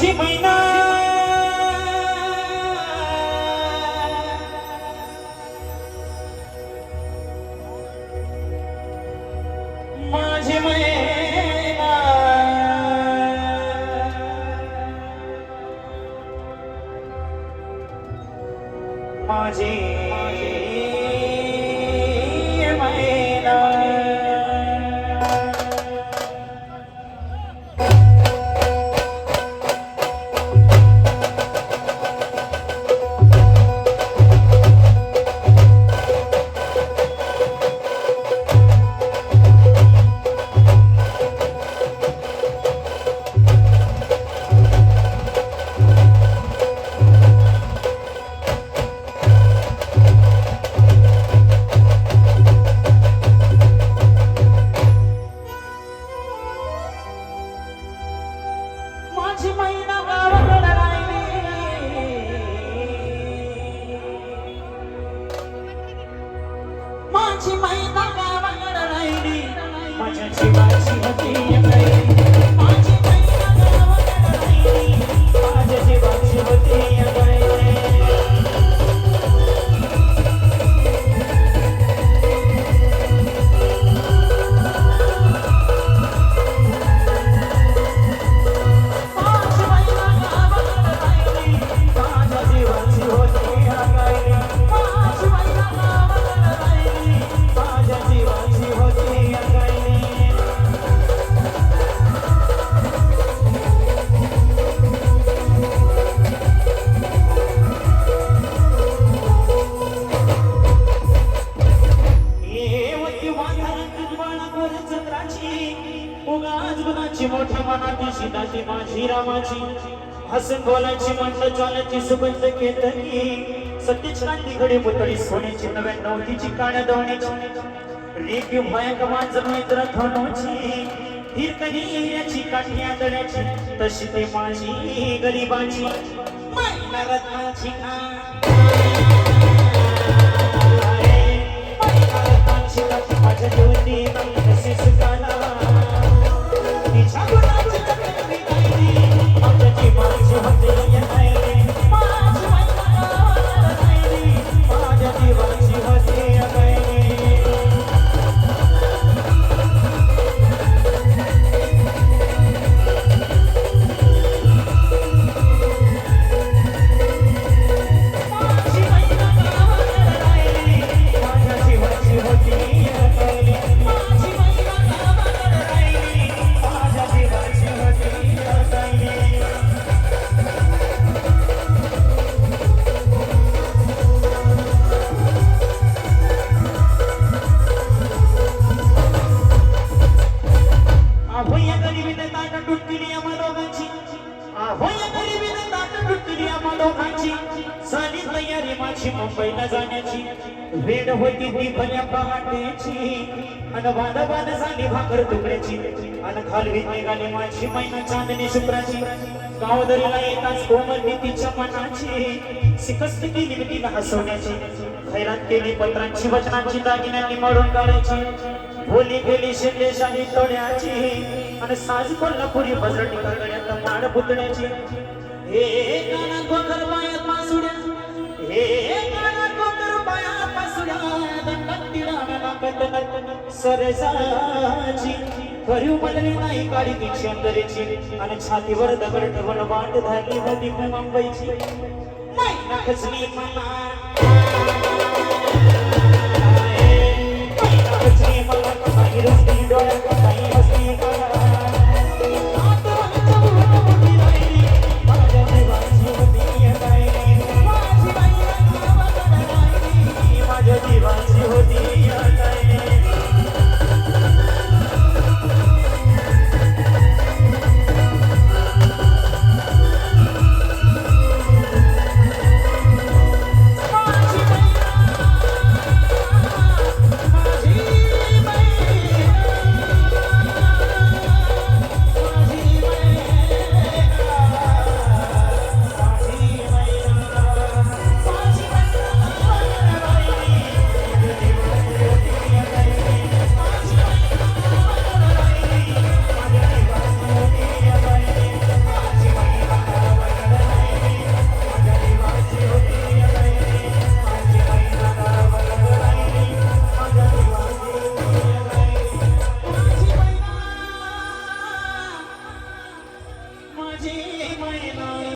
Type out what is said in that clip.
माझी मैना माझी मैना माझी मैना माझी मैना गावाकडे राहिली माझ्या जीवाची होती काही माझी मैना गावाकडे राहिली माझ्या जीवाची होती काही मोठी मनाची सीताची माझी रामाची हसून बोलायची म्हणत चालायची सुगंध केतनी सतीच कांदी घडी पुतळी सोन्याची 99ची काळ्या दोण्याची रेखी भयंक मांजर मैत्र धनोची धीर कधी हिऱ्याची काठी आदळ्याची तशी ते माझी गरीबाची मैना रत्नाची माझ्या जीवनी तशी सुखाला मुंबईला जाण्याची वेळ होती ती भल्या पहाटेची अन बांध झाली भाकर तुकड्याची अन खालवी निघाली माझी मैना चांदणी शुक्राची गावदरीला येताच कोमलती तिच्या मनाची सिकस्त केली तिला हसवण्याची खैरात केली पत्रांची वचनांची दागिन्यांनी मळून काढायची भोली गेली शिंदेशाही तोड्याची आणि साज कोल्हापुरी बजरटी गळ्यात माड पुतण्याची हे काना कोकर पायात मासुड्या हे काना कोकर पायात मासुड्या दंडात तिराव्या लागत सरसाची करू म्हणली नाही काळी तिची अंतरेची आणि छातीवर दगड ठेवून वाट झाली होती मुंबईची मैना खचली मना